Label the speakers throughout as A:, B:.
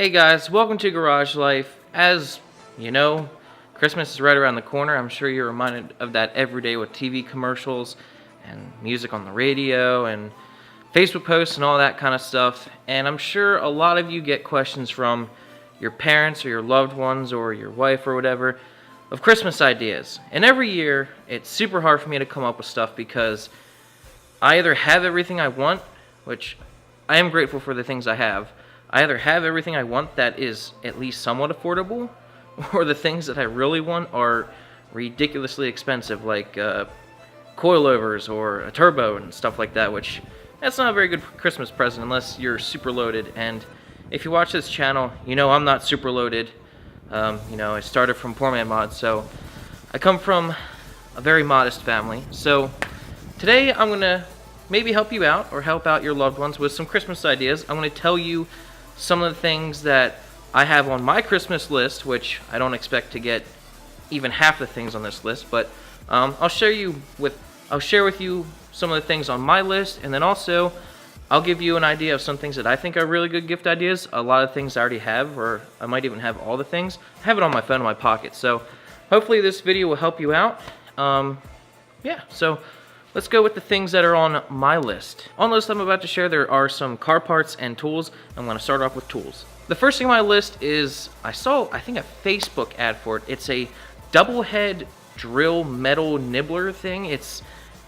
A: Hey guys, welcome to Garage Life. As you know, Christmas is right around the corner. I'm sure you're reminded of that every day with TV commercials and music on the radio and Facebook posts and all that kind of stuff. And I'm sure a lot of you get questions from your parents or your loved ones or your wife or whatever of Christmas ideas. And every year, it's super hard for me to come up with stuff because I either have everything I want, which I am grateful for the things I have. I either have everything I want that is at least somewhat affordable, or the things that I really want are ridiculously expensive, like coilovers or a turbo and stuff like that, which that's not a very good Christmas present unless you're super loaded. And if you watch this channel, you know I'm not super loaded. I started from Poor Man Mod, so I come from a very modest family. So today I'm going to maybe help you out or help out your loved ones with some Christmas ideas. I'm going to tell you some of the things that I have on my Christmas list, which I don't expect to get even half the things on this list, but I'll share with you some of the things on my list, and then also I'll give you an idea of some things that I think are really good gift ideas. A lot of things I already have, or I might even have all the things. I have it on my phone in my pocket, so hopefully this video will help you out. So let's go with the things that are on my list. On the list I'm about to share, there are some car parts and tools. I'm going to start off with tools. The first thing on my list is, I think a Facebook ad for it. It's a double head drill metal nibbler thing. It's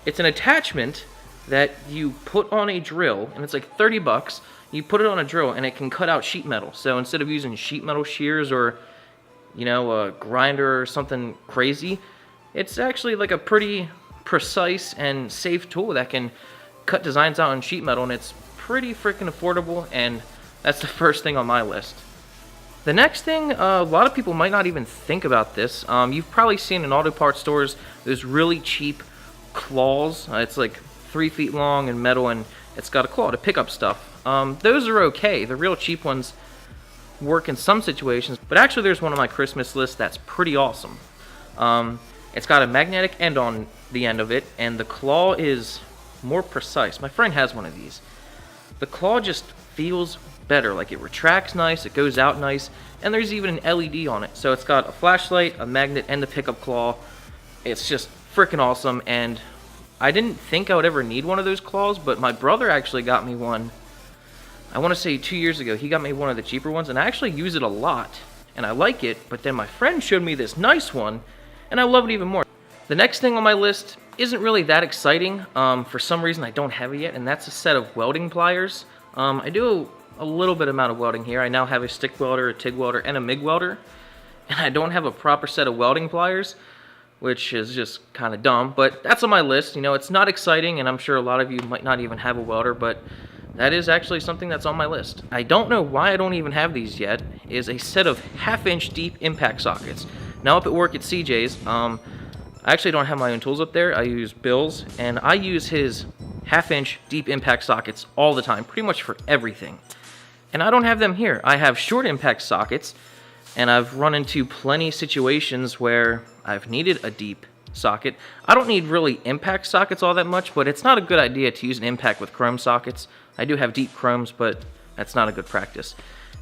A: an attachment that you put on a drill, and it's like 30 bucks. You put it on a drill and it can cut out sheet metal. So instead of using sheet metal shears or, a grinder or something crazy, it's actually like a pretty precise and safe tool that can cut designs out on sheet metal, and it's pretty freaking affordable, and that's the first thing on my list. The next thing, a lot of people might not even think about this. You've probably seen in auto parts stores those really cheap claws. It's like 3 feet long and metal, and it's got a claw to pick up stuff. Those are okay. The real cheap ones work in some situations, but actually there's one on my Christmas list that's pretty awesome. It's got a magnetic end on the end of it, and the claw is more precise. My friend has one of these. The claw just feels better, like it retracts nice, it goes out nice, and there's even an LED on it. So it's got a flashlight, a magnet, and the pickup claw. It's just freaking awesome, and I didn't think I would ever need one of those claws, but my brother actually got me one, I want to say 2 years ago. He got me one of the cheaper ones, and I actually use it a lot, and I like it, but then my friend showed me this nice one, and I love it even more. The next thing on my list isn't really that exciting. For some reason I don't have it yet, and that's a set of welding pliers. I do a little bit amount of welding here. I now have a stick welder, a TIG welder, and a MIG welder, and I don't have a proper set of welding pliers, which is just kind of dumb, but that's on my list. It's not exciting, and I'm sure a lot of you might not even have a welder, but that is actually something that's on my list. I don't know why I don't even have these yet, is a set of 1/2 inch deep impact sockets. Now up at work at CJ's, I actually don't have my own tools up there. I use Bill's, and I use his 1/2 inch deep impact sockets all the time, pretty much for everything. And I don't have them here. I have short impact sockets, and I've run into plenty of situations where I've needed a deep socket. I don't need really impact sockets all that much, but it's not a good idea to use an impact with chrome sockets. I do have deep chromes, but that's not a good practice.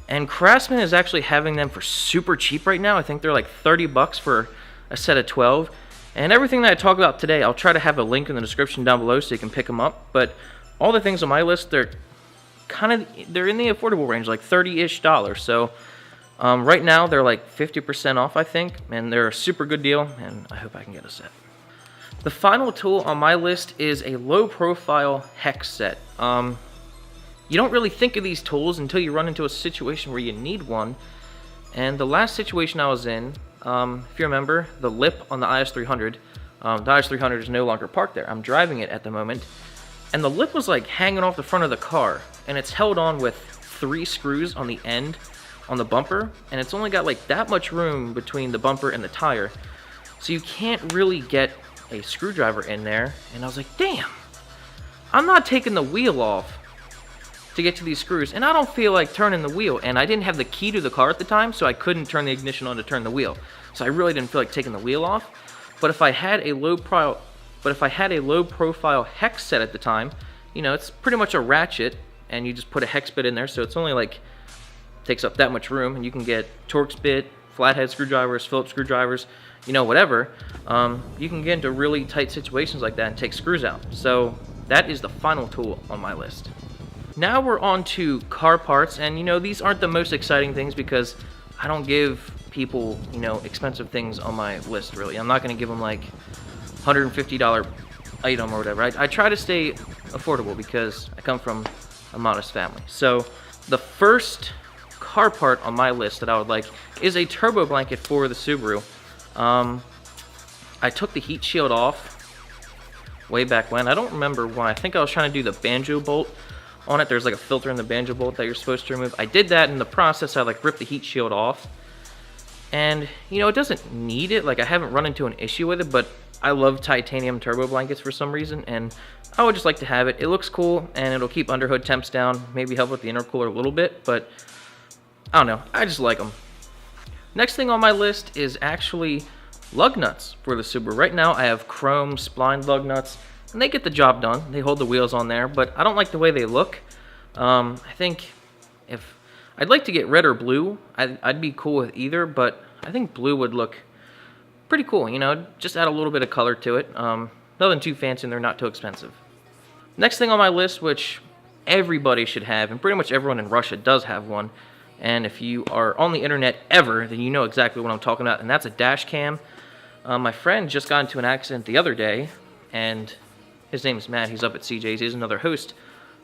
A: And Craftsman is actually having them for super cheap right now. I think they're like 30 bucks for a set of 12. And everything that I talk about today, I'll try to have a link in the description down below so you can pick them up. But all the things on my list, they're in the affordable range, like $30-ish. So right now they're like 50% off, I think, and they're a super good deal, and I hope I can get a set. The final tool on my list is a low-profile hex set. You don't really think of these tools until you run into a situation where you need one. And the last situation I was in, if you remember, the lip on the IS300, the IS300 is no longer parked there. I'm driving it at the moment, and the lip was like hanging off the front of the car, and it's held on with 3 screws on the end on the bumper, and it's only got like that much room between the bumper and the tire, so you can't really get a screwdriver in there. And I was like, damn, I'm not taking the wheel off to get to these screws, and I don't feel like turning the wheel, and I didn't have the key to the car at the time, so I couldn't turn the ignition on to turn the wheel, so I really didn't feel like taking the wheel off. But if I had a low profile hex set at the time, it's pretty much a ratchet, and you just put a hex bit in there, so it's only like takes up that much room, and you can get Torx bit, flathead screwdrivers, Phillips screwdrivers, you know, whatever. You can get into really tight situations like that and take screws out. So that is the final tool on my list. Now we're on to car parts, and you know, these aren't the most exciting things because I don't give people, you know, expensive things on my list, really. I'm not going to give them like $150 item or whatever. I try to stay affordable because I come from a modest family. So the first car part on my list that I would like is a turbo blanket for the Subaru. I took the heat shield off way back when. I don't remember why. I think I was trying to do the banjo bolt on it. There's like a filter in the banjo bolt that you're supposed to remove. I did that. In the process, I like ripped the heat shield off. And, you know, it doesn't need it. Like, I haven't run into an issue with it, but I love titanium turbo blankets for some reason, and I would just like to have it. It looks cool, and it'll keep underhood temps down, maybe help with the intercooler a little bit, but I don't know. I just like them. Next thing on my list is actually lug nuts for the Subaru. Right now, I have chrome splined lug nuts, and they get the job done. They hold the wheels on there, but I don't like the way they look. I think if I'd like to get red or blue, I'd be cool with either, but I think blue would look pretty cool, you know, just add a little bit of color to it. Nothing too fancy, and they're not too expensive. Next thing on my list, which everybody should have, and pretty much everyone in Russia does have one, and if you are on the internet ever, then you know exactly what I'm talking about, and that's a dash cam. My friend just got into an accident the other day, and his name is Matt. He's up at CJ's. He's another host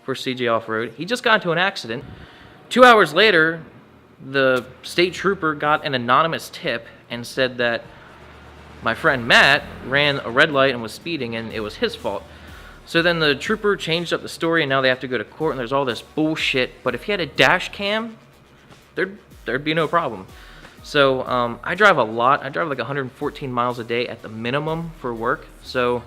A: for CJ Off-Road. He just got into an accident. 2 hours later, the state trooper got an anonymous tip and said that my friend Matt ran a red light and was speeding, and it was his fault. So then the trooper changed up the story, and now they have to go to court, and there's all this bullshit. But if he had a dash cam, there'd be no problem. So I drive a lot. I drive like 114 miles a day at the minimum for work. So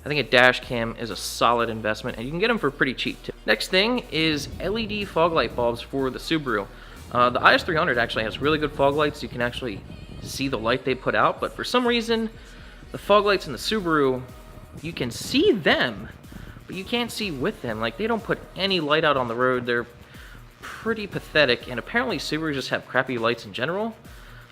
A: I think a dash cam is a solid investment, and you can get them for pretty cheap too. Next thing is LED fog light bulbs for the Subaru. The IS300 actually has really good fog lights. You can actually see the light they put out, but for some reason, the fog lights in the Subaru, you can see them, but you can't see with them. Like, they don't put any light out on the road. They're pretty pathetic, and apparently Subarus just have crappy lights in general.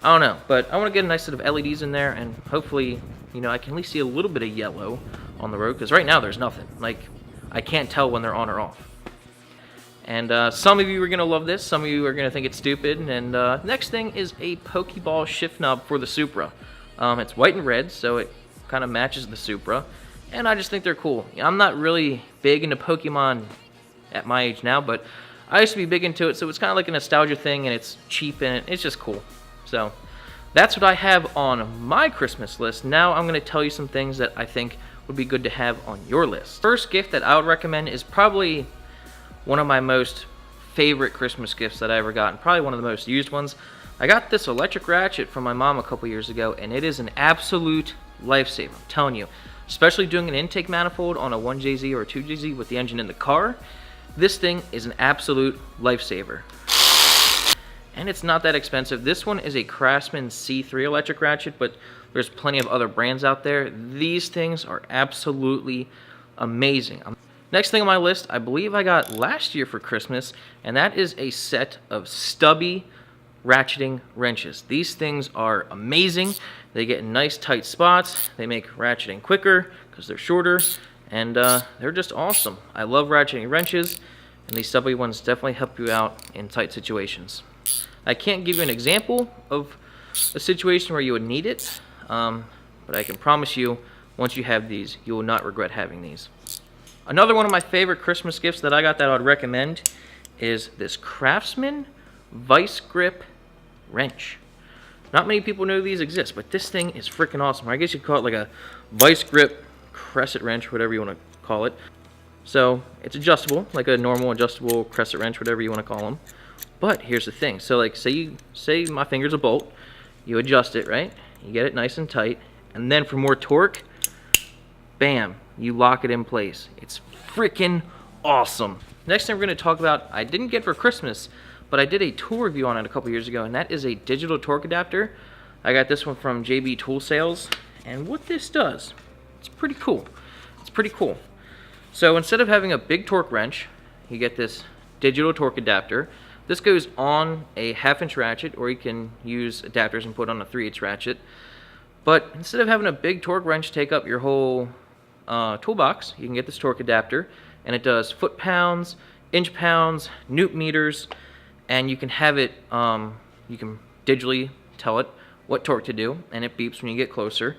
A: I don't know, but I want to get a nice set of LEDs in there, and hopefully, you know, I can at least see a little bit of yellow on the road, because right now there's nothing. Like, I can't tell when they're on or off. And some of you are going to love this, some of you are going to think it's stupid, and next thing is a Pokeball shift knob for the Supra. It's white and red, so it kind of matches the Supra, and I just think they're cool. I'm not really big into Pokemon at my age now, but I used to be big into it, so it's kind of like a nostalgia thing, and it's cheap, and it's just cool. So that's what I have on my Christmas list. Now I'm going to tell you some things that I think would be good to have on your list. First gift that I would recommend is probably one of my most favorite Christmas gifts that I ever got, and probably one of the most used ones. I got this electric ratchet from my mom a couple years ago, and it is an absolute lifesaver. I'm telling you, especially doing an intake manifold on a 1JZ or a 2JZ with the engine in the car, this thing is an absolute lifesaver. And it's not that expensive. This one is a Craftsman C3 electric ratchet, but there's plenty of other brands out there. These things are absolutely amazing. Next thing on my list, I believe I got last year for Christmas, and that is a set of Stubby ratcheting wrenches. These things are amazing. They get in nice tight spots. They make ratcheting quicker because they're shorter, and they're just awesome. I love ratcheting wrenches, and these Stubby ones definitely help you out in tight situations. I can't give you an example of a situation where you would need it, but I can promise you, once you have these, you will not regret having these. Another one of my favorite Christmas gifts that I got that I would recommend is this Craftsman Vise Grip wrench. Not many people know these exist, but this thing is freaking awesome. I guess you'd call it like a Vise Grip crescent wrench, whatever you want to call it. So it's adjustable, like a normal adjustable crescent wrench, whatever you want to call them. But here's the thing. So like, say my finger's a bolt, you adjust it, right? You get it nice and tight, and then for more torque, bam, you lock it in place. It's freaking awesome. Next thing we're going to talk about, I didn't get for Christmas, but I did a tool review on it a couple years ago, and that is a digital torque adapter. I got this one from JB Tool Sales, and what this does, it's pretty cool. It's pretty cool. So instead of having a big torque wrench, you get this digital torque adapter. This goes on a 1/2-inch ratchet, or you can use adapters and put on a 3/8 ratchet. But instead of having a big torque wrench take up your whole toolbox, you can get this torque adapter, and it does foot-pounds, inch-pounds, newton meters, and you can have it, you can digitally tell it what torque to do, and it beeps when you get closer.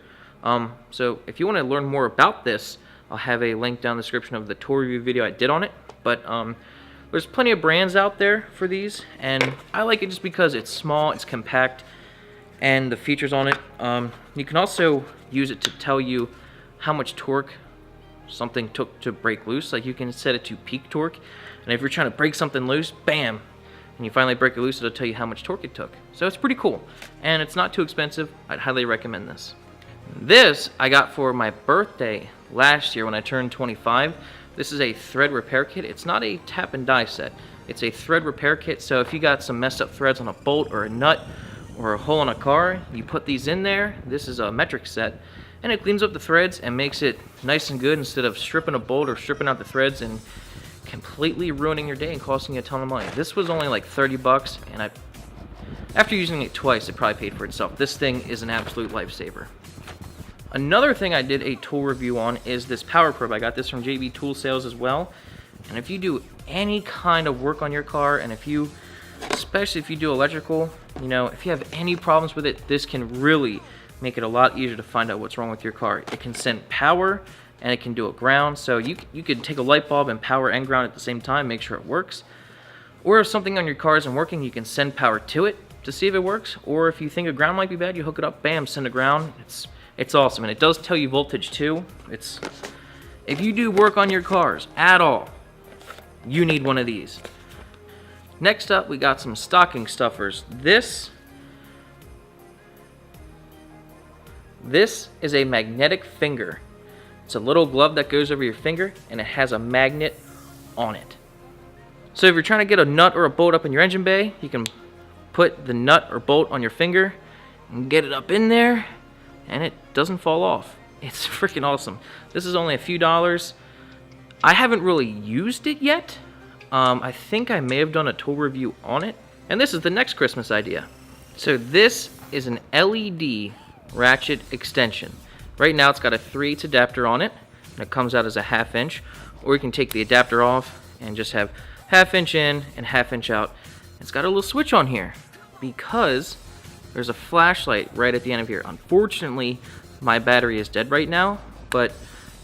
A: So if you want to learn more about this, I'll have a link down in the description of the tool review video I did on it. But there's plenty of brands out there for these, and I like it just because it's small, it's compact, and the features on it. You can also use it to tell you how much torque something took to break loose. Like, you can set it to peak torque, and if you're trying to break something loose, bam, and you finally break it loose, it'll tell you how much torque it took. So it's pretty cool, and it's not too expensive. I'd highly recommend this. This I got for my birthday last year when I turned 25. This is a thread repair kit. It's not a tap and die set. It's a thread repair kit, so if you got some messed up threads on a bolt or a nut or a hole in a car, you put these in there. This is a metric set, and it cleans up the threads and makes it nice and good instead of stripping a bolt or stripping out the threads and completely ruining your day and costing you a ton of money. This was only like 30 bucks, and after using it twice, it probably paid for itself. This thing is an absolute lifesaver. Another thing I did a tool review on is this power probe. I got this from JB Tool Sales as well. And if you do any kind of work on your car, and especially if you do electrical, you know, if you have any problems with it, this can really make it a lot easier to find out what's wrong with your car. It can send power, and it can do a ground. So you could take a light bulb and power and ground at the same time, make sure it works. Or if something on your car isn't working, you can send power to it to see if it works. Or if you think a ground might be bad, you hook it up, bam, send a ground. It's awesome, and it does tell you voltage too. If you do work on your cars at all, you need one of these. Next up, we got some stocking stuffers. This is a magnetic finger. It's a little glove that goes over your finger, and it has a magnet on it. So if you're trying to get a nut or a bolt up in your engine bay, you can put the nut or bolt on your finger and get it up in there, and it doesn't fall off. It's freaking awesome. This is only a few dollars. I haven't really used it yet. I think I may have done a tool review on it. And this is the next Christmas idea. So this is an LED ratchet extension. Right now it's got a 3/8 adapter on it, and it comes out as a 1/2 inch. Or you can take the adapter off and just have 1/2 inch in and 1/2 inch out. It's got a little switch on here because there's a flashlight right at the end of here. Unfortunately, my battery is dead right now, but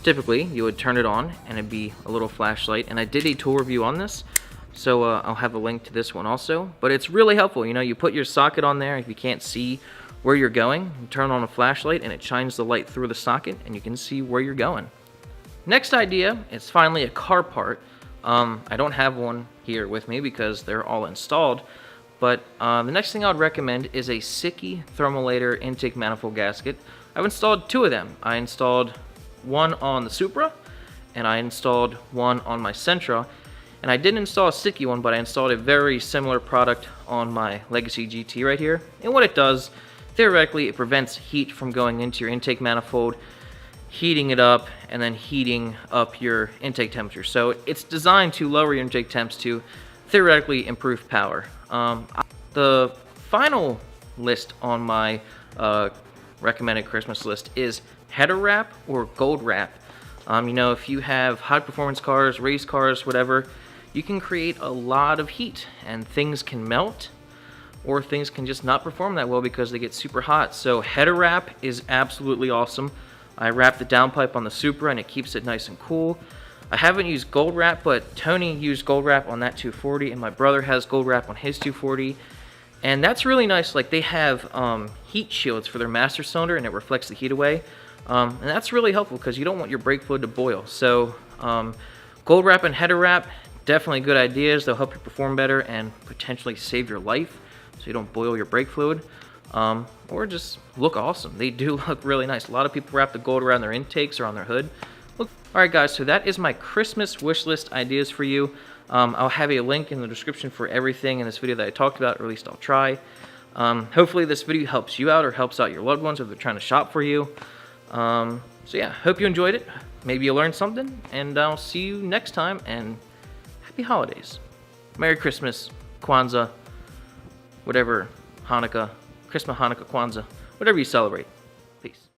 A: typically you would turn it on and it'd be a little flashlight. And I did a tool review on this, so I'll have a link to this one also. But it's really helpful. You know, you put your socket on there. If you can't see where you're going, you turn on a flashlight and it shines the light through the socket, and you can see where you're going. Next idea is finally a car part. I don't have one here with me because they're all installed. But the next thing I would recommend is a Sicky thermolator intake manifold gasket. I've installed 2 of them. I installed one on the Supra, and I installed one on my Sentra. And I didn't install a Sicky one, but I installed a very similar product on my Legacy GT right here. And what it does, theoretically, it prevents heat from going into your intake manifold, heating it up, and then heating up your intake temperature. So it's designed to lower your intake temps to theoretically improve power. The final list on my recommended Christmas list is header wrap or gold wrap. You know, if you have high performance cars, race cars, whatever, you can create a lot of heat, and things can melt, or things can just not perform that well because they get super hot. So header wrap is absolutely awesome. I wrap the downpipe on the Supra, and it keeps it nice and cool. I haven't used gold wrap, but Tony used gold wrap on that 240, and my brother has gold wrap on his 240. And that's really nice. Like, they have heat shields for their master cylinder, and it reflects the heat away. And that's really helpful because you don't want your brake fluid to boil. So gold wrap and header wrap, definitely good ideas. They'll help you perform better and potentially save your life so you don't boil your brake fluid. Or just look awesome. They do look really nice. A lot of people wrap the gold around their intakes or on their hood. Alright guys, so that is my Christmas wish list ideas for you. I'll have a link in the description for everything in this video that I talked about, or at least I'll try. Hopefully this video helps you out or helps out your loved ones if they're trying to shop for you. So yeah, hope you enjoyed it. Maybe you learned something, and I'll see you next time, and happy holidays. Merry Christmas. Kwanzaa, whatever, Hanukkah, Christmas, Hanukkah, Kwanzaa, whatever you celebrate. Peace.